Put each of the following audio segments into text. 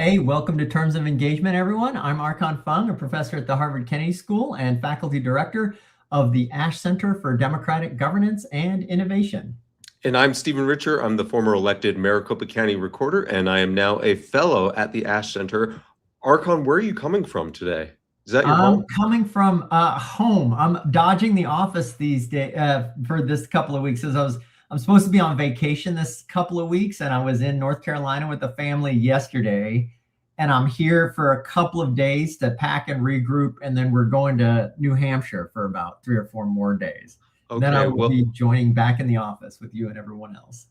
Hey, welcome to Terms of Engagement, everyone. I'm Archon Fung, a professor at the Harvard Kennedy School and faculty director of the Ash Center for Democratic Governance and Innovation. And I'm Stephen Richer. I'm the former elected Maricopa County Recorder, and I am now a fellow at the Ash Center. Archon, where are you coming from today? Is that your home? I'm coming from home. I'm dodging the office these days for this couple of weeks, as I'm supposed to be on vacation this couple of weeks, and I was in North Carolina with the family yesterday, and I'm here for a couple of days to pack and regroup, and then we're going to New Hampshire for about 3 or 4 more days. Okay, Then I will be joining back in the office with you and everyone else.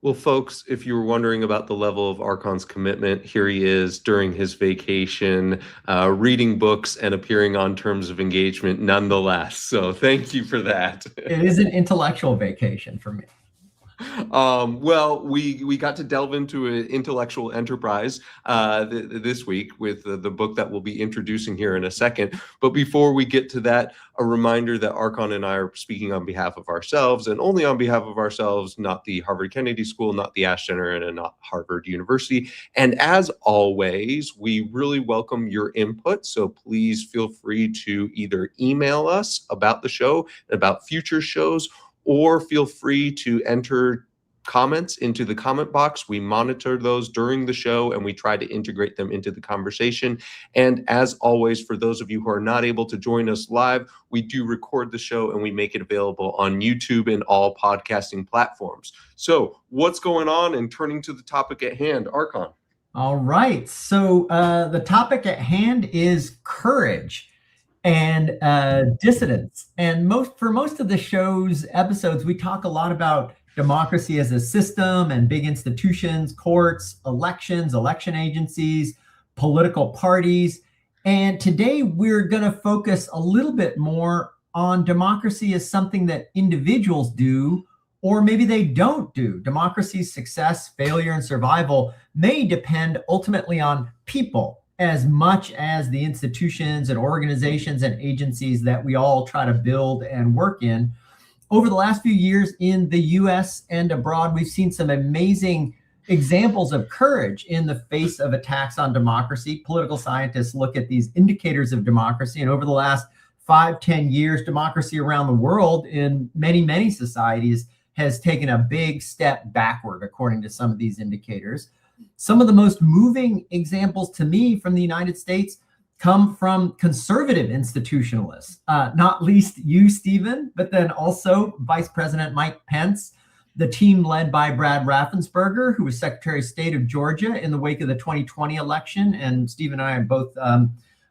well, folks, if you were wondering about the level of Archon's commitment, here he is during his vacation, reading books and appearing on Terms of Engagement nonetheless. So thank you for that. It is an intellectual vacation for me. Well, we got to delve into an intellectual enterprise this week with the book that we'll be introducing here in a second. But before we get to that, a reminder that Archon and I are speaking on behalf of ourselves and only on behalf of ourselves, not the Harvard Kennedy School, not the Ash Center, and not Harvard University. And as always, we really welcome your input. So please feel free to either email us about the show, about future shows, or feel free to enter comments into the comment box. We monitor those during the show and we try to integrate them into the conversation. And as always, for those of you who are not able to join us live, we do record the show and we make it available on YouTube and all podcasting platforms. So what's going on? And turning to the topic at hand, Archon. All right. So the topic at hand is courage and dissidents. And for most of the show's episodes, we talk a lot about democracy as a system and big institutions, courts, elections, election agencies, political parties. And today we're going to focus a little bit more on democracy as something that individuals do, or maybe they don't do. Democracy's success, failure, and survival may depend ultimately on people, as much as the institutions and organizations and agencies that we all try to build and work in. Over the last few years in the US and abroad, we've seen some amazing examples of courage in the face of attacks on democracy. Political scientists look at these indicators of democracy, and over the last 5-10 years, democracy around the world in many societies has taken a big step backward, according to some of these indicators. Some of the most moving examples to me from the United States come from conservative institutionalists, not least you, Stephen, but then also Vice President Mike Pence, the team led by Brad Raffensperger, who was Secretary of State of Georgia in the wake of the 2020 election. And Stephen and I both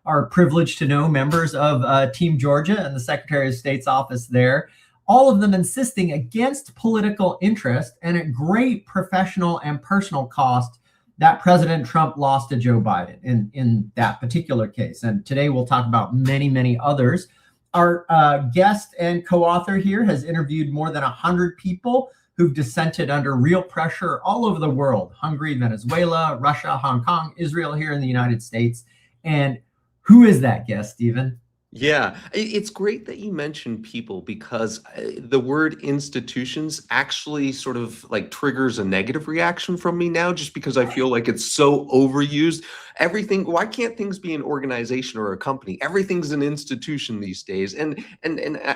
are privileged to know members of Team Georgia and the Secretary of State's office there. All of them insisting against political interest and at great professional and personal cost that President Trump lost to Joe Biden in that particular case. And today we'll talk about many others. Our guest and co-author here has interviewed more than 100 people who've dissented under real pressure all over the world: Hungary, Venezuela, Russia, Hong Kong, Israel, here in the United States. And who is that guest, Stephen? Yeah, it's great that you mentioned people, because the word institutions actually sort of like triggers a negative reaction from me now, just because I feel like it's so overused. Everything, why can't things be an organization or a company? Everything's an institution these days. And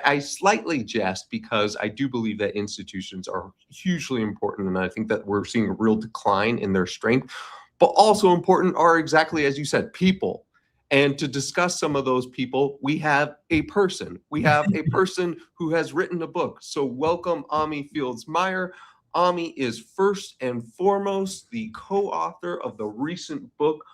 I slightly jest, because I do believe that institutions are hugely important, and I think that we're seeing a real decline in their strength. But also important are, exactly as you said, people. And to discuss some of those people, we have a person. We have a person who has written a book. So welcome, Ami Fields-Meyer. Ami is first and foremost the co-author of the recent book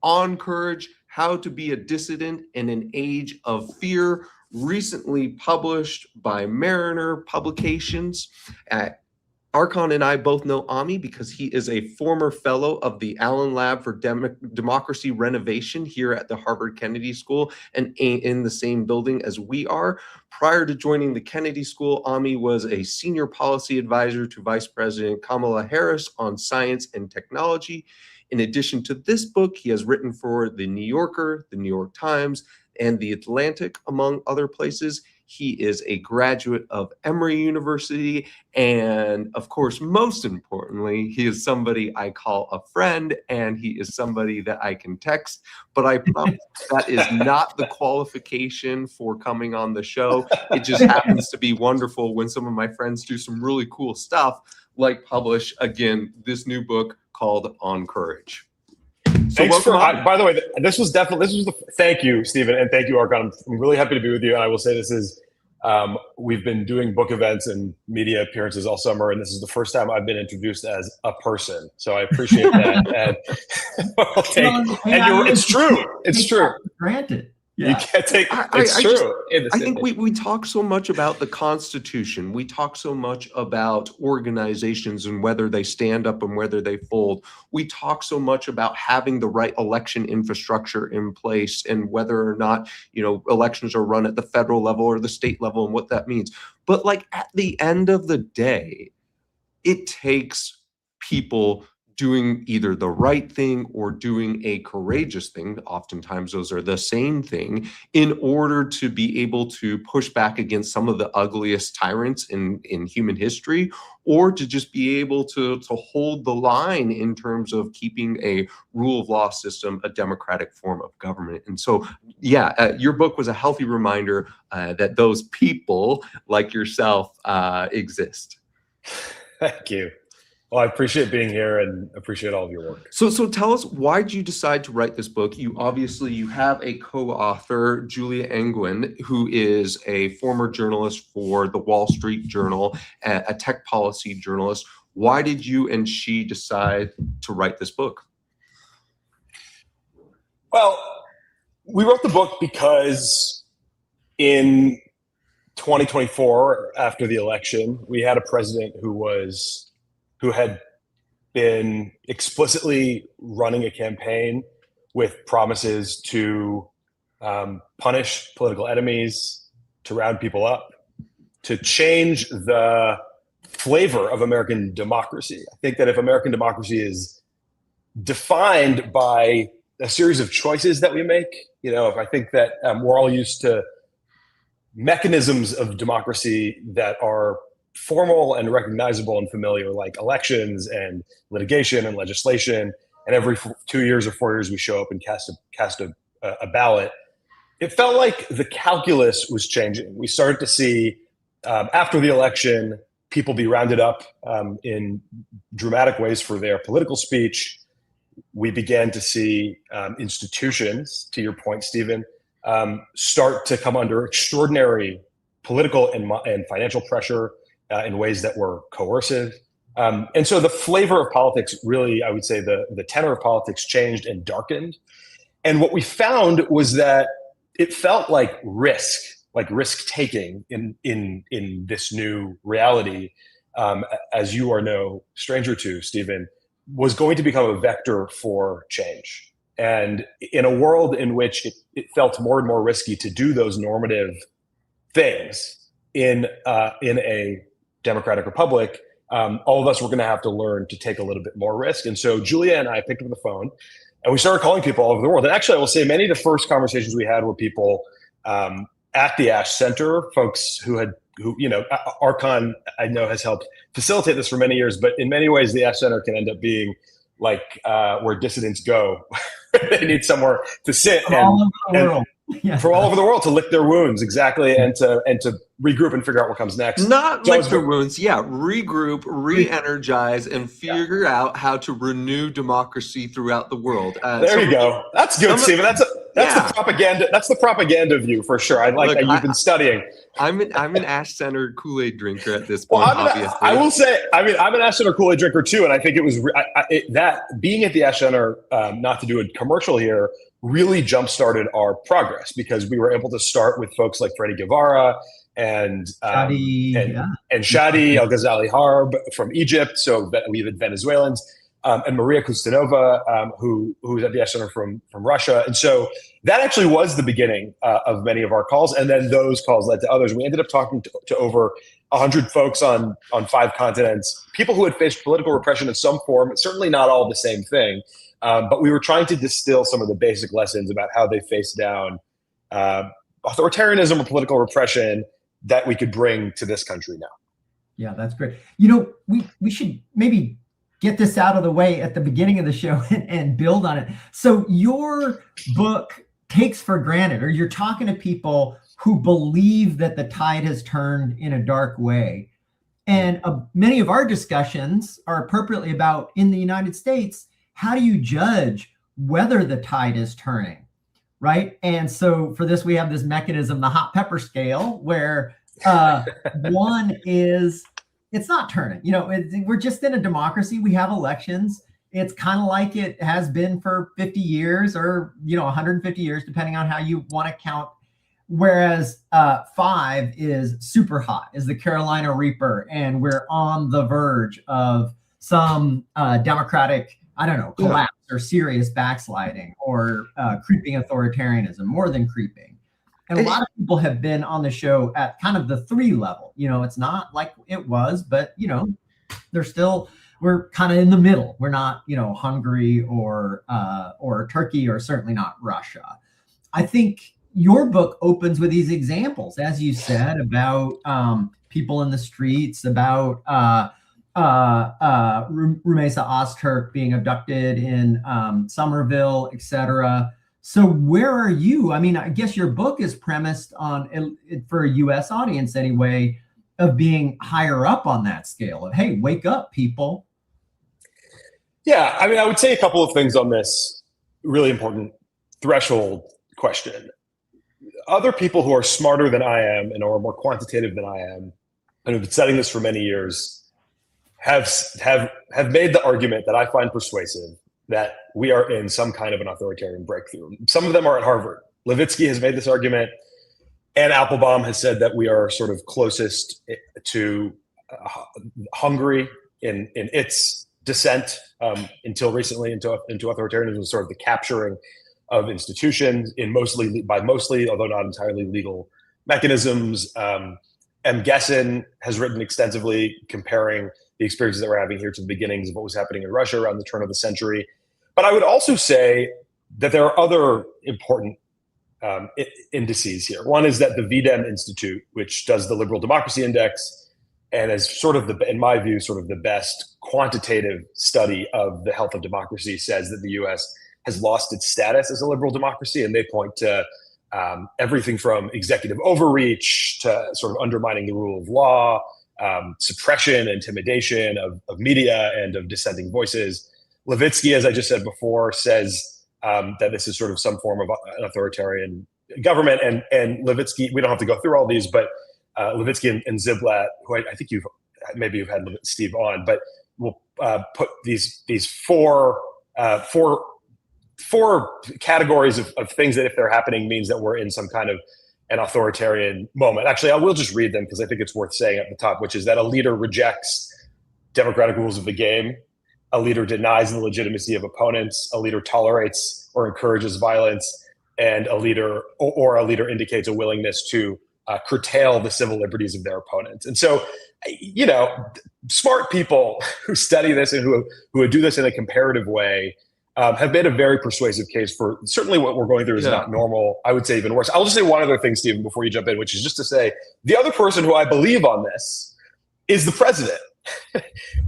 on courage, How to Be a Dissident in an Age of Fear, recently published by Mariner Publications. Archon and I both know Ami because he is a former fellow of the Allen Lab for Democracy Renovation here at the Harvard Kennedy School, and in the same building as we are. Prior to joining the Kennedy School, Ami was a senior policy advisor to Vice President Kamala Harris on science and technology. In addition to this book, he has written for The New Yorker, The New York Times, and The Atlantic, among other places. He is a graduate of Emory University. And of course, most importantly, he is somebody I call a friend, and he is somebody that I can text. But I promise that is not the qualification for coming on the show. It just happens to be wonderful when some of my friends do some really cool stuff, like publish, again, this new book called On Courage. So Thanks by the way, thank you, Stephen, and thank you, Archon. I'm really happy to be with you. And I will say this is, we've been doing book events and media appearances all summer, and this is the first time I've been introduced as a person. So I appreciate that. It's true. It's true. Granted. Yeah. You can't take it's true. I think we talk so much about the Constitution. We talk so much about organizations and whether they stand up and whether they fold. We talk so much about having the right election infrastructure in place and whether or not, elections are run at the federal level or the state level and what that means. But like at the end of the day, it takes people doing either the right thing or doing a courageous thing, oftentimes those are the same thing, in order to be able to push back against some of the ugliest tyrants in human history, or to just be able to hold the line in terms of keeping a rule of law system, a democratic form of government. And so, your book was a healthy reminder that those people like yourself exist. Thank you. Well, I appreciate being here and appreciate all of your work. So tell us, why did you decide to write this book? You have a co-author, Julia Angwin, who is a former journalist for the Wall Street Journal, a tech policy journalist. Why did you and she decide to write this book? Well, we wrote the book because in 2024, after the election, we had a president who had been explicitly running a campaign with promises to punish political enemies, to round people up, to change the flavor of American democracy. I think that if American democracy is defined by a series of choices that we make, if I think that we're all used to mechanisms of democracy that are formal and recognizable and familiar, like elections and litigation and legislation, and every 2 years or 4 years we show up and cast a ballot. It felt like the calculus was changing. We started to see after the election people be rounded up in dramatic ways for their political speech. We began to see institutions, to your point, Stephen, start to come under extraordinary political and financial pressure in ways that were coercive. And so the flavor of politics really, I would say the tenor of politics changed and darkened. And what we found was that it felt like risk taking in this new reality, as you are no stranger to, Stephen, was going to become a vector for change. And in a world in which it felt more and more risky to do those normative things in a democratic republic, all of us were going to have to learn to take a little bit more risk. And so Julia and I picked up the phone and we started calling people all over the world. And actually, I will say many of the first conversations we had were people at the Ash Center, folks who Archon, I know, has helped facilitate this for many years, but in many ways, the Ash Center can end up being like where dissidents go. They need somewhere to sit for all over the world to lick their wounds, exactly, and to regroup and figure out what comes next. Not lick their wounds, regroup, re-energize, and figure out how to renew democracy throughout the world. There you go. That's good, Stephen. That's the propaganda. That's the propaganda view for sure. I like that you've been studying. I'm an Ash Center Kool-Aid drinker at this point. Obviously, I will say, I'm an Ash Center Kool-Aid drinker too, and I think it was that being at the Ash Center, not to do a commercial here, really jump-started our progress because we were able to start with folks like Freddie Guevara and Shadi El Ghazali Harb from Egypt. So we had Venezuelans and Maria Kustanova, who's at the Ash Center from Russia. And so that actually was the beginning of many of our calls. And then those calls led to others. We ended up talking to over 100 folks on 5 continents, people who had faced political repression in some form, certainly not all the same thing. But we were trying to distill some of the basic lessons about how they faced down authoritarianism or political repression that we could bring to this country now. Yeah, that's great. We should maybe get this out of the way at the beginning of the show and build on it. So your book takes for granted, or you're talking to people who believe that the tide has turned in a dark way. And many of our discussions are appropriately about, in the United States, how do you judge whether the tide is turning, right? And so for this, we have this mechanism, the hot pepper scale, where one is, it's not turning. We're just in a democracy. We have elections. It's kind of like it has been for 50 years or, 150 years, depending on how you want to count. Whereas 5 is super hot, is the Carolina Reaper, and we're on the verge of some democratic, collapse or serious backsliding or creeping authoritarianism, more than creeping. And a lot of people have been on the show at kind of the 3 level. It's not like it was, but we're kind of in the middle. We're not, Hungary or Turkey, or certainly not Russia. I think your book opens with these examples, as you said, about people in the streets, about Rumeysa Öztürk being abducted in Somerville, etc. So where are you? I mean, I guess your book is premised on, for a U.S. audience anyway, of being higher up on that scale of, hey, wake up, people. Yeah, I mean, I would say a couple of things on this really important threshold question. Other people who are smarter than I am and are more quantitative than I am, and have been studying this for many years, have made the argument that I find persuasive that we are in some kind of an authoritarian breakthrough. Some of them are at Harvard. Levitsky has made this argument, and Applebaum has said that we are sort of closest to Hungary in its descent until recently into authoritarianism, sort of the capturing of institutions by mostly, although not entirely, legal mechanisms. M. Gessen has written extensively comparing the experiences that we're having here to the beginnings of what was happening in Russia around the turn of the century. But I would also say that there are other important indices here. One is that the VDEM Institute, which does the Liberal Democracy Index, and is sort of in my view, sort of the best quantitative study of the health of democracy, says that the U.S. has lost its status as a liberal democracy, and they point to everything from executive overreach to sort of undermining the rule of law, suppression, intimidation of media and of dissenting voices. Levitsky, as I just said before, says that this is sort of some form of an authoritarian government. And Levitsky, we don't have to go through all these, but Levitsky and Ziblatt, who I think you've had Steve on, but we'll put these four categories of things that, if they're happening, means that we're in some kind of an authoritarian moment. Actually, I will just read them because I think it's worth saying at the top, which is that a leader rejects democratic rules of the game, a leader denies the legitimacy of opponents, a leader tolerates or encourages violence, and a leader indicates a willingness to curtail the civil liberties of their opponents. And so, smart people who study this and who do this in a comparative way have made a very persuasive case for certainly what we're going through is not normal. I would say even worse. I'll just say one other thing, Stephen, before you jump in, which is just to say the other person who I believe on this is the president,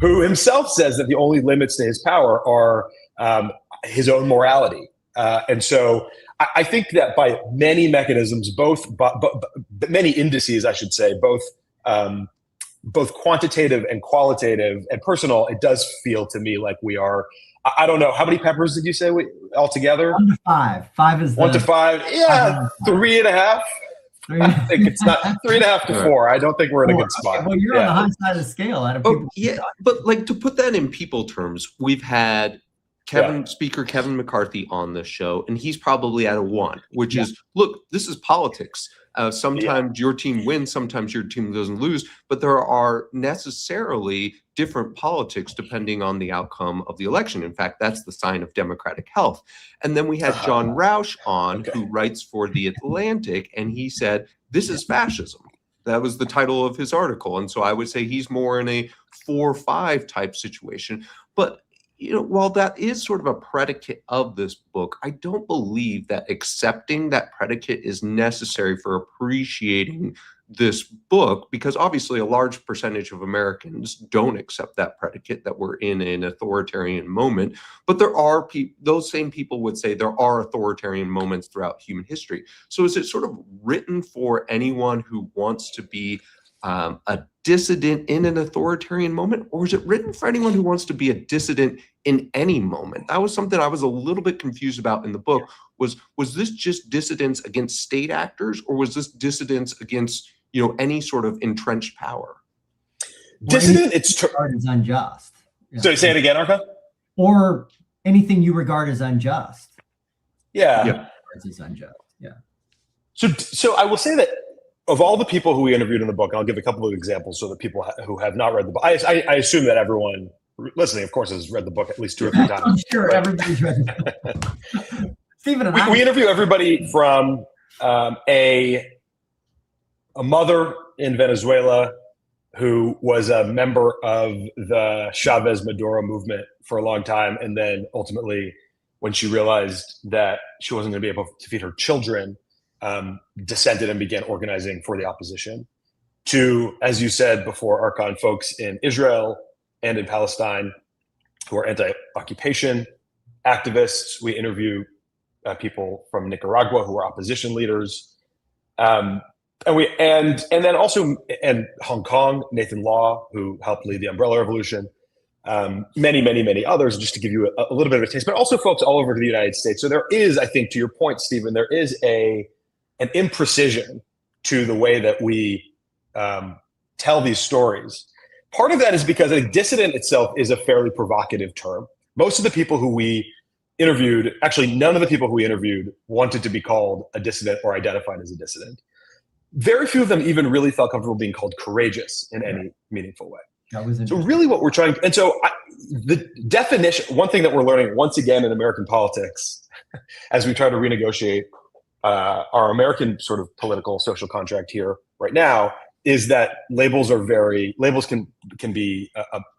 who himself says that the only limits to his power are his own morality. And so I think that by many mechanisms, many indices, I should say, both quantitative and qualitative and personal, it does feel to me like we are. I don't know. How many peppers did you say altogether? 1 to 5. 5 is 1 to 5. Yeah, 3.5. I think it's not 3.5 to 4. I don't think we're in a good spot. Well, you're on the high side of the scale. But like, to put that in people terms, we've had Speaker Kevin McCarthy on the show, and he's probably at a 1, which is, look, this is politics. Sometimes your team wins, sometimes your team doesn't lose, but there are necessarily different politics depending on the outcome of the election. In fact, that's the sign of democratic health. And then we had John Rausch on, who writes for The Atlantic, and he said, this is fascism. That was the title of his article. And so I would say he's more in a 4-5 type situation. But while that is sort of a predicate of this book, I don't believe that accepting that predicate is necessary for appreciating this book, because obviously a large percentage of Americans don't accept that predicate, that we're in an authoritarian moment. But there are those same people would say there are authoritarian moments throughout human history. So is it sort of written for anyone who wants to be a dissident in an authoritarian moment, or is it written for anyone who wants to be a dissident in any moment? That was something I was a little bit confused about in the book. Was this just dissidents against state actors, or was this dissidents against, any sort of entrenched power? Dissident, it's regarded as unjust. Yeah. So say it again, Archon? Or anything you regard as unjust. Yeah. As unjust. Yeah. So I will say that of all the people who we interviewed in the book, and I'll give a couple of examples so that people who have not read the book, I assume that everyone listening, of course, has read the book at least 2 or 3 times. I'm sure everybody's read the book. Stephen and we interview everybody from a mother in Venezuela who was a member of the Chavez Maduro movement for a long time, and then ultimately, when she realized that she wasn't going to be able to feed her children, dissented and began organizing for the opposition. To, as you said before, Archon, folks in Israel and in Palestine who are anti-occupation activists. We interview people from Nicaragua who are opposition leaders, and then also Hong Kong, Nathan Law, who helped lead the Umbrella Revolution. Many others, just to give you a little bit of a taste, but also folks all over the United States. So there is, I think, to your point, Stephen, there is an imprecision to the way that we tell these stories. Part of that is because a dissident itself is a fairly provocative term. Most of the people who we interviewed, actually none of the people who we interviewed wanted to be called a dissident or identified as a dissident. Very few of them even really felt comfortable being called courageous in any meaningful way. So really what we're trying, and so the definition, one thing that we're learning once again in American politics, as we try to renegotiate our American sort of political social contract here right now, is that labels can be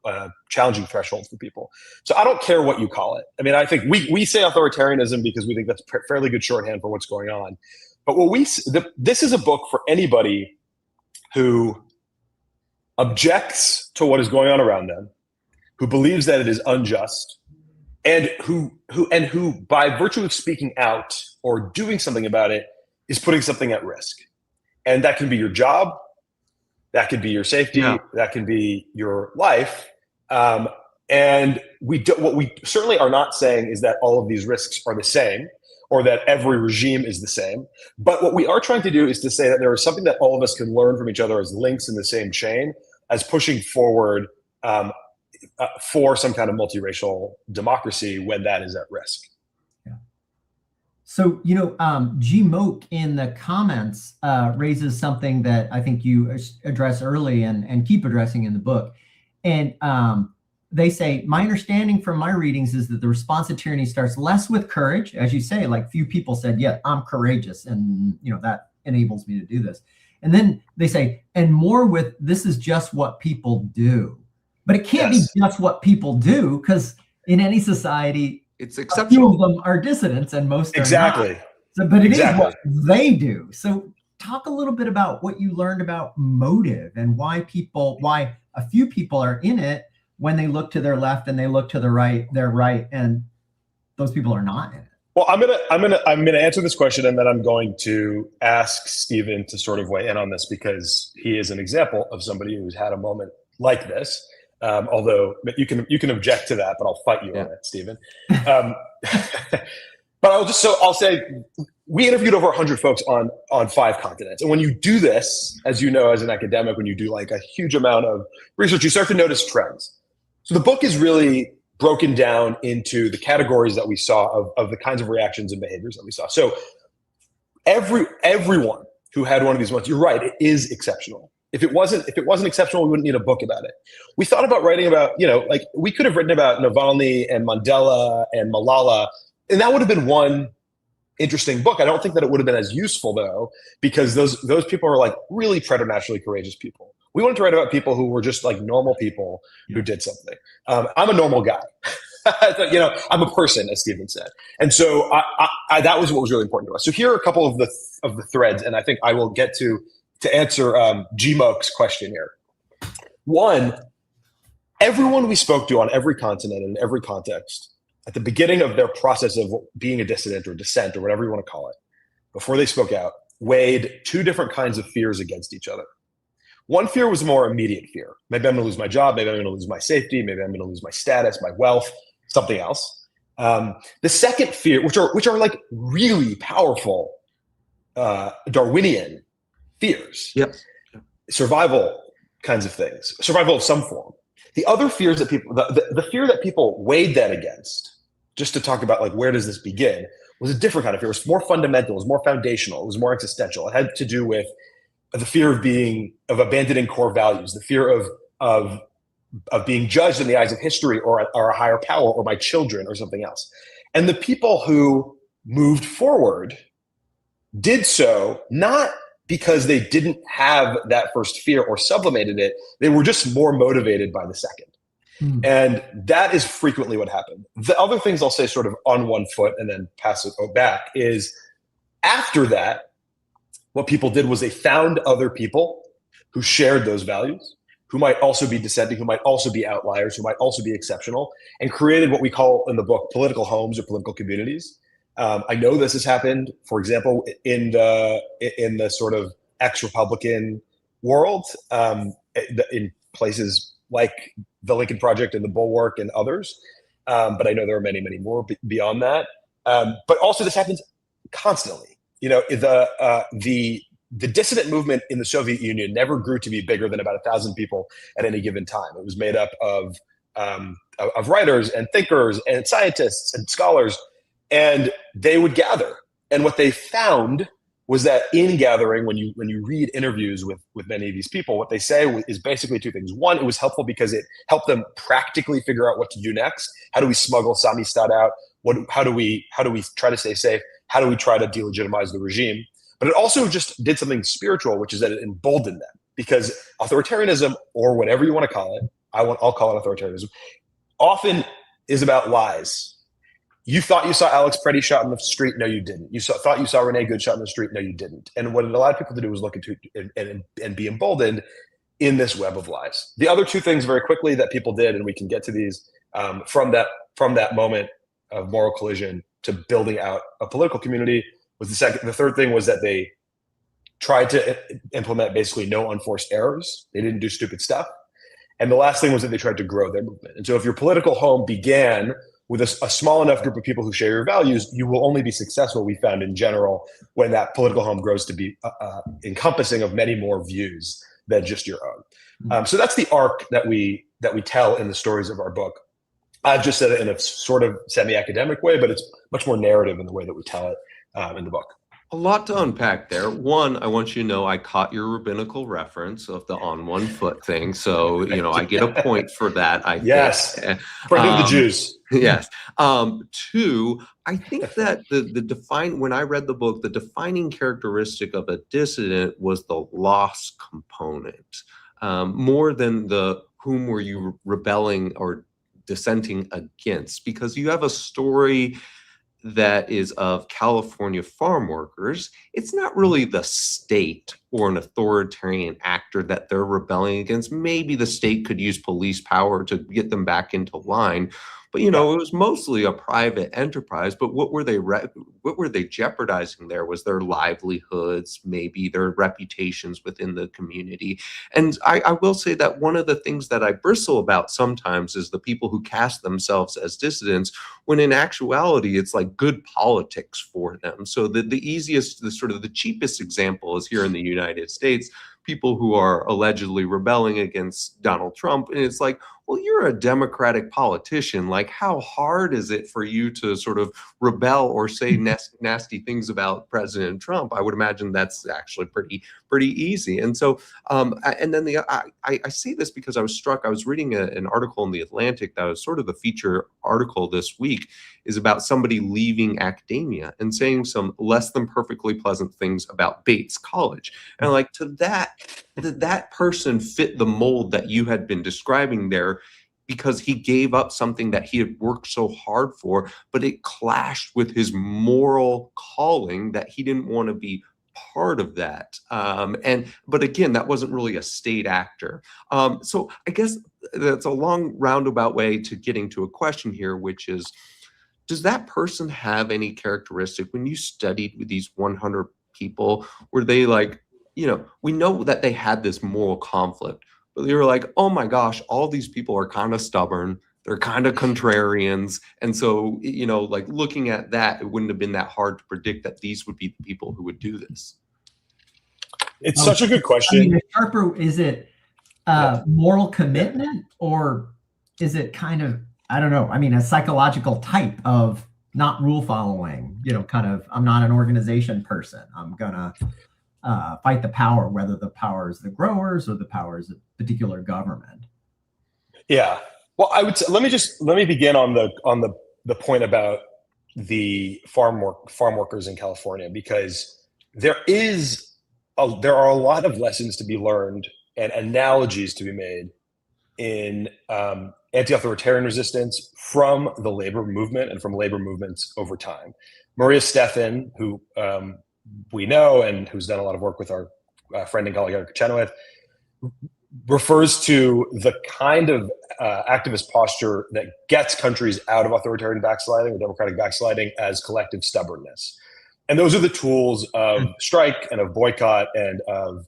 a challenging threshold for people. So I don't care what you call it. I mean, I think we say authoritarianism because we think that's fairly good shorthand for what's going on. But this is a book for anybody who objects to what is going on around them, who believes that it is unjust, and who by virtue of speaking out or doing something about it is putting something at risk. And that can be your job, that could be your safety, that can be your life. And what we certainly are not saying is that all of these risks are the same, or that every regime is the same. But what we are trying to do is to say that there is something that all of us can learn from each other as links in the same chain, as pushing forward for some kind of multiracial democracy when that is at risk. Yeah. So, G. Moak in the comments raises something that I think you address early and keep addressing in the book. And they say, my understanding from my readings is that the response to tyranny starts less with courage, as you say, like few people said, yeah, I'm courageous, and that enables me to do this. And then they say, and more with, this is just what people do. But it can't be just what people do, because in any society, it's exceptional. A few of them are dissidents and most are exactly. Not. So, but it is what they do. So talk a little bit about what you learned about motive and why a few people are in it when they look to their left and they look to the right, they're right, and those people are not in it. Well, I'm gonna answer this question, and then I'm going to ask Stephen to sort of weigh in on this, because he is an example of somebody who's had a moment like this. Although you can object to that, but I'll fight you on it, Stephen. But I'll say we interviewed over 100 folks on 5 continents, and when you do this, as you know, as an academic, when you do like a huge amount of research, you start to notice trends. So the book is really broken down into the categories that we saw of the kinds of reactions and behaviors that we saw. So everyone who had one of these moments, you're right, it is exceptional. If it wasn't exceptional, we wouldn't need a book about it. We thought about writing about, like we could have written about Navalny and Mandela and Malala, and that would have been one interesting book. I don't think that it would have been as useful though, because those people are like really preternaturally courageous people. We wanted to write about people who were just like normal people who did something. I'm a normal guy. I'm a person, as Stephen said. And so that was what was really important to us. So here are a couple of the threads, and I think I will get to to answer G-Moke's question here. One, everyone we spoke to on every continent and in every context, at the beginning of their process of being a dissident or dissent or whatever you want to call it, before they spoke out, weighed two different kinds of fears against each other. One fear was a more immediate fear. Maybe I'm going to lose my job. Maybe I'm going to lose my safety. Maybe I'm going to lose my status, my wealth, something else. The second fear, which are like really powerful Darwinian fears, Yep. survival kinds of things, survival of some form. The other fears that people, the fear that people weighed that against, just to talk about like where does this begin, was a different kind of fear. It was more fundamental, it was more foundational, it was more existential. It had to do with the fear of abandoning core values, the fear of being judged in the eyes of history or a higher power or my children or something else. And the people who moved forward did so not because they didn't have that first fear or sublimated it. They were just more motivated by the second. And that is frequently what happened. The other things I'll say sort of on one foot and then pass it back is after that, what people did was they found other people who shared those values, who might also be dissenting, who might also be outliers, who might also be exceptional, and created what we call in the book political homes or political communities. I know this has happened, for example, in the sort of ex-Republican world, in places like the Lincoln Project and the Bulwark and others. But I know there are many, many more beyond that. But also this happens constantly. You know, the dissident movement in the Soviet Union never grew to be bigger than about 1,000 people at any given time. It was made up of writers and thinkers and scientists and scholars, and they would gather. And what they found was that in gathering, when you read interviews with many of these people, what they say is basically two things. One, it was helpful because it helped them practically figure out what to do next. How do we smuggle Samistat out? How do we try to stay safe? How do we try to delegitimize the regime? But it also just did something spiritual, which is that it emboldened them, because authoritarianism, or whatever you want to call it, I'll call it authoritarianism, often is about lies. You thought you saw Alex Preddy shot in the street. No, you didn't. Thought you saw Renee Good shot in the street. No, you didn't. And what it allowed people to do was look into and be emboldened in this web of lies. The other two things very quickly that people did, and we can get to these, from that moment of moral collision to building out a political community, was the third thing was that they tried to implement basically no unforced errors. They didn't do stupid stuff. And the last thing was that they tried to grow their movement. And so if your political home began with a small enough group of people who share your values, you will only be successful, we found in general, when that political home grows to be encompassing of many more views than just your own. So that's the arc that we tell in the stories of our book. I've just said it in a sort of semi-academic way, but it's much more narrative in the way that we tell it in the book. A lot to unpack there. One, I want you to know I caught your rabbinical reference of the on one foot thing. So, I get a point for that, I think. Yes. Friend of the Jews. Yes. Two, I think that when I read the book, the defining characteristic of a dissident was the loss component, more than the whom were you rebelling or dissenting against, because you have a story that is of California farm workers. It's not really the state or an authoritarian actor that they're rebelling against. Maybe the state could use police power to get them back into line. But, it was mostly a private enterprise. But what were they jeopardizing there was their livelihoods, maybe their reputations within the community. And I will say that one of the things that I bristle about sometimes is the people who cast themselves as dissidents, when in actuality, it's like good politics for them. So the easiest, the cheapest example is here in the United States, people who are allegedly rebelling against Donald Trump. And it's like, well, you're a Democratic politician. Like, how hard is it for you to sort of rebel or say nasty things about President Trump? I would imagine that's actually pretty easy. And so, and then I see this because I was struck. I was reading an article in The Atlantic that was sort of the feature article this week, is about somebody leaving academia and saying some less than perfectly pleasant things about Bates College. And like, that person fit the mold that you had been describing there, because he gave up something that he had worked so hard for, but it clashed with his moral calling that he didn't want to be part of that. But again, that wasn't really a state actor. So I guess that's a long roundabout way to getting to a question here, which is, does that person have any characteristic when you studied with these 100 people, were they like, we know that they had this moral conflict, but they were like, oh my gosh, all these people are kind of stubborn. They're kind of contrarians. And so, like looking at that, it wouldn't have been that hard to predict that these would be the people who would do this. It's such a good question. I mean, Sharper, is it moral commitment, or is it kind of, I don't know, I mean, a psychological type of not rule following, kind of, I'm not an organization person. I'm going to fight the power, whether the power is the growers or the power is a particular government. Yeah. Well, I would say, let me begin on the point about the farm workers in California, because there are a lot of lessons to be learned and analogies to be made in anti-authoritarian resistance from the labor movement and from labor movements over time. Maria Stephan, who we know and who's done a lot of work with our friend and colleague Eric Chenoweth, refers to the kind of activist posture that gets countries out of authoritarian backsliding or democratic backsliding as collective stubbornness. And those are the tools of strike and of boycott and of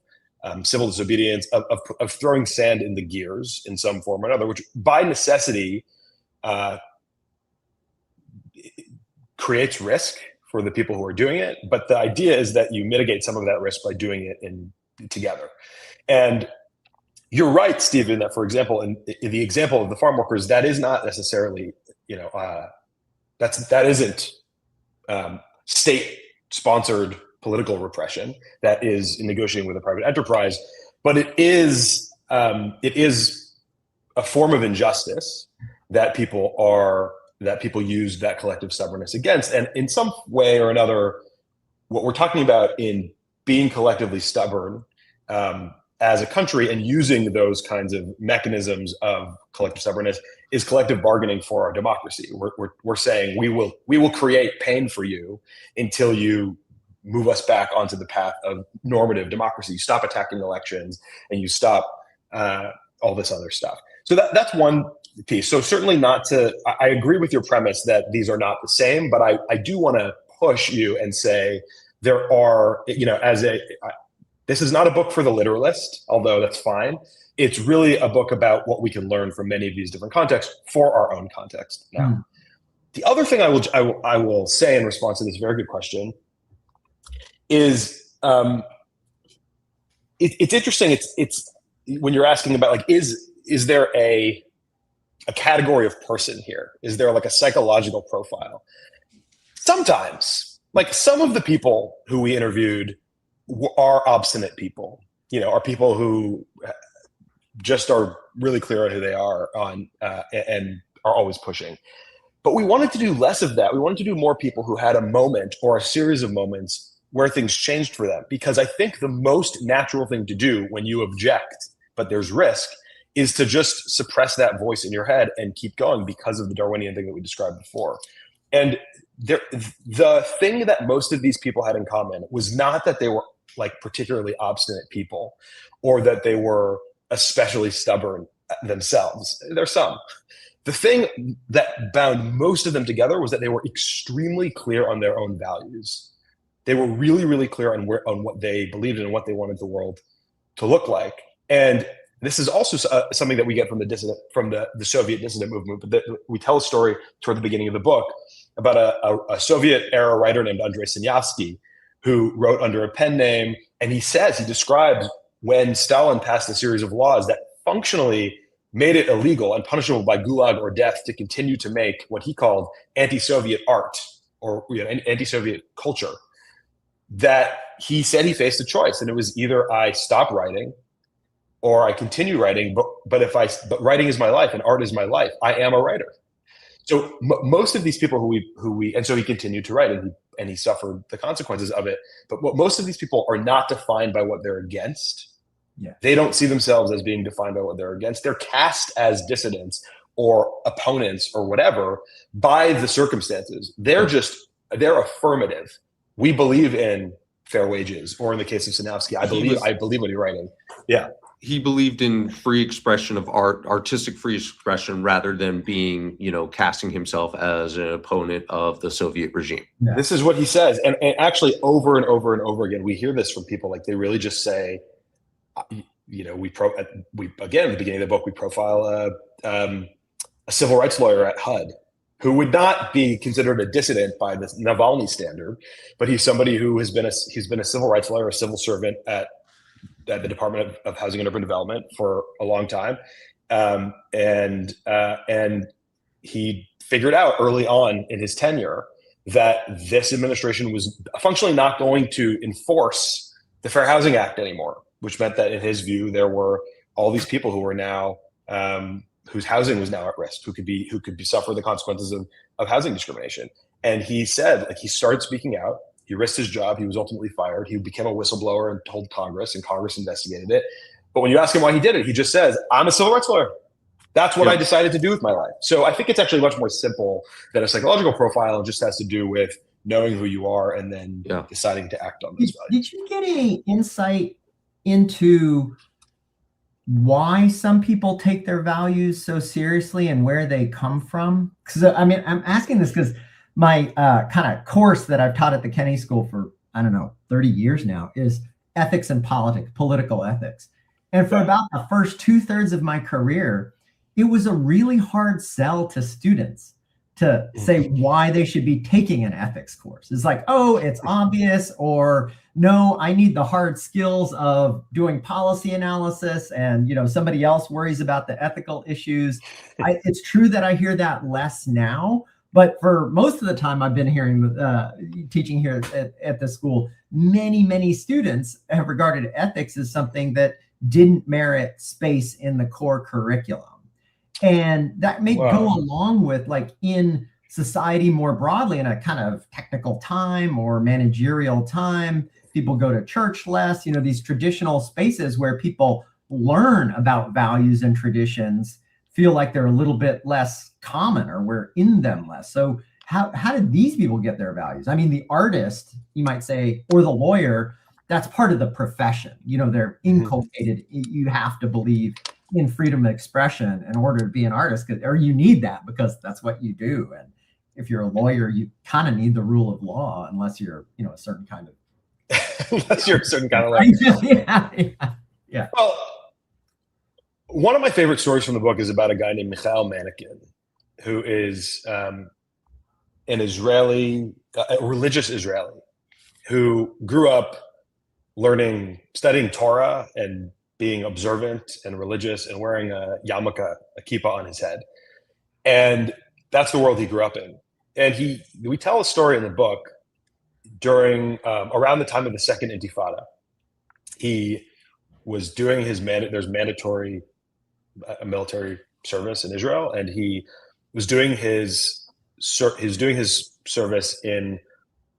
civil disobedience, of throwing sand in the gears in some form or another, which by necessity creates risk for the people who are doing it. But the idea is that you mitigate some of that risk by doing it together. And you're right, Stephen, that, for example, in the example of the farm workers, that is not necessarily, that isn't state-sponsored political repression. That is in negotiating with a private enterprise, but it is a form of injustice that people use that collective stubbornness against. And in some way or another, what we're talking about in being collectively stubborn as a country and using those kinds of mechanisms of collective stubbornness is collective bargaining for our democracy. We're saying we will create pain for you until you move us back onto the path of normative democracy. You stop attacking elections and you stop all this other stuff. So that's one piece. So certainly I agree with your premise that these are not the same, but I do want to push you and say there are, this is not a book for the literalist, although that's fine. It's really a book about what we can learn from many of these different contexts for our own context. Now, the other thing I will say in response to this very good question is it's interesting. It's when you're asking about like, is there a category of person here? Is there like a psychological profile? Sometimes, like some of the people who we interviewed are obstinate people, are people who just are really clear on who they are and are always pushing. But we wanted to do less of that. We wanted to do more people who had a moment or a series of moments where things changed for them. Because I think the most natural thing to do when you object, but there's risk, is to just suppress that voice in your head and keep going because of the Darwinian thing that we described before. And the thing that most of these people had in common was not that they were like particularly obstinate people or that they were especially stubborn themselves. There's some. The thing that bound most of them together was that they were extremely clear on their own values. They were really, really clear on what they believed in and what they wanted the world to look like. And this is also something that we get from the Soviet dissident movement. But we tell a story toward the beginning of the book about a Soviet-era writer named Andrei Sinyavsky, who wrote under a pen name. And he describes when Stalin passed a series of laws that functionally made it illegal and punishable by gulag or death to continue to make what he called anti-Soviet art or anti-Soviet culture, that he said he faced a choice. And it was either I stop writing or I continue writing, but writing is my life and art is my life. I am a writer. So most of these people and so he continued to write and he suffered the consequences of it. But most of these people are not defined by what they're against. Yeah. They don't see themselves as being defined by what they're against. They're cast as dissidents or opponents or whatever by the circumstances. They're affirmative. We believe in fair wages, or in the case of Sinowski, I believe what he's writing. Yeah. He believed in free expression of art, artistic free expression, rather than being, casting himself as an opponent of the Soviet regime. Yeah. This is what he says. And actually over and over and over again, we hear this from people. Like, they really just say, again, at the beginning of the book, we profile a civil rights lawyer at HUD who would not be considered a dissident by the Navalny standard, but he's somebody who he's been a civil rights lawyer, a civil servant at the Department of Housing and Urban Development for a long time. And he figured out early on in his tenure that this administration was functionally not going to enforce the Fair Housing Act anymore, which meant that in his view, there were all these people who were now, whose housing was now at risk, who could suffer the consequences of housing discrimination. And he said, he started speaking out. He risked his job. He was ultimately fired. He became a whistleblower and told Congress, and Congress investigated it. But when you ask him why he did it, he just says, I'm a civil rights lawyer. That's what I decided to do with my life. So I think it's actually much more simple than a psychological profile. It just has to do with knowing who you are and then deciding to act on those values. Did you get any insight into why some people take their values so seriously and where they come from? Because I'm asking this because my kind of course that I've taught at the Kennedy School for, 30 years now is ethics and politics, political ethics. And for about the first 2/3 of my career, it was a really hard sell to students to say why they should be taking an ethics course. It's like, oh, it's obvious, or no, I need the hard skills of doing policy analysis, and somebody else worries about the ethical issues. It's true that I hear that less now, but for most of the time I've been hearing, teaching here at the school, many students have regarded ethics as something that didn't merit space in the core curriculum. And that may go along with, like, in society more broadly, in a kind of technical time or managerial time, people go to church less, these traditional spaces where people learn about values and traditions feel like they're a little bit less common, or we're in them less. So how did these people get their values? I mean, the artist, you might say, or the lawyer, that's part of the profession. They're inculcated. You have to believe in freedom of expression in order to be an artist, or you need that because that's what you do. And if you're a lawyer, you kind of need the rule of law, unless you're, a certain kind of. Unless you're a certain kind of lawyer. Yeah. Well, one of my favorite stories from the book is about a guy named Mikhail Manikin, who is an Israeli, a religious Israeli, who grew up studying Torah and being observant and religious and wearing a yarmulke, a kippah on his head. And that's the world he grew up in. And we tell a story in the book during, around the time of the Second Intifada. He was doing there's mandatory military service in Israel, and he was doing his service in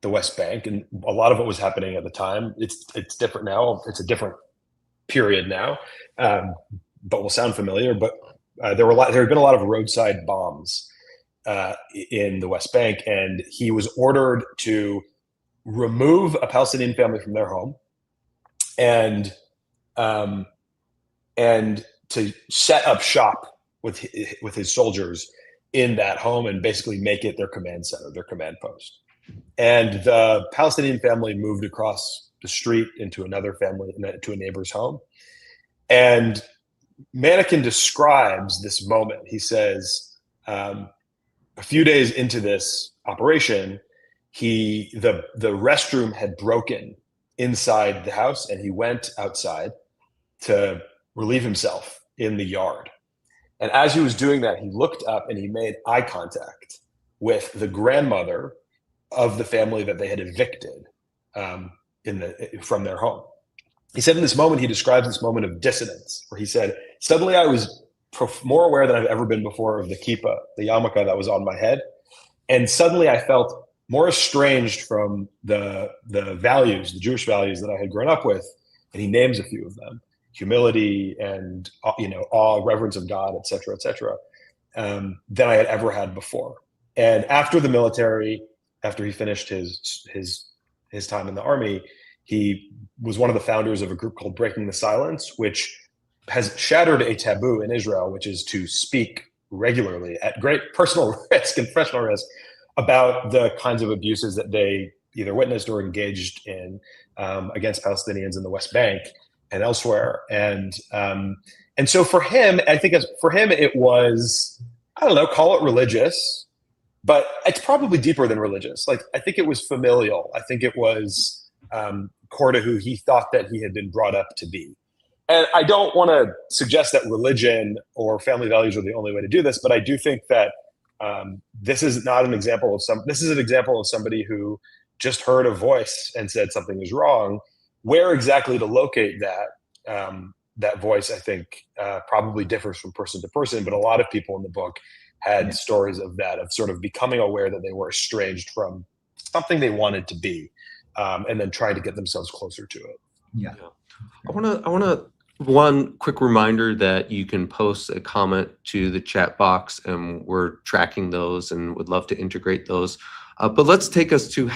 the West Bank, and a lot of it was happening at the time. It's different now. It's a different period now, but will sound familiar. But there had been a lot of roadside bombs in the West Bank, and he was ordered to remove a Palestinian family from their home, and to set up shop with his soldiers in that home and basically make it their command center, their command post. And the Palestinian family moved across the street into another family, to a neighbor's home. And Manikin describes this moment. He says, a few days into this operation, the restroom had broken inside the house, and he went outside to relieve himself in the yard. And as he was doing that, he looked up and he made eye contact with the grandmother of the family that they had evicted from their home. He said in this moment, he describes this moment of dissidence, where he said, suddenly I was more aware than I've ever been before of the kippah, the yarmulke that was on my head. And suddenly I felt more estranged from the values, the Jewish values that I had grown up with. And he names a few of them: humility and, awe, reverence of God, et cetera, than I had ever had before. And after the military, after he finished his time in the army, He was one of the founders of a group called Breaking the Silence, which has shattered a taboo in Israel, which is to speak regularly at great personal risk and professional risk about the kinds of abuses that they either witnessed or engaged in against Palestinians in the West Bank and elsewhere. And so for him, I think for him, it was, I don't know, call it religious, but it's probably deeper than religious. Like, I think it was familial. I think it was core to who he thought that he had been brought up to be. And I don't want to suggest that religion or family values are the only way to do this, but I do think that this is not an example of this is an example of somebody who just heard a voice and said something is wrong. Where exactly to locate that voice, I think, probably differs from person to person. But a lot of people in the book had stories of that, of sort of becoming aware that they were estranged from something they wanted to be, and then trying to get themselves closer to it. Yeah. I want to one quick reminder that you can post a comment to the chat box, and we're tracking those and would love to integrate those. But let's take us to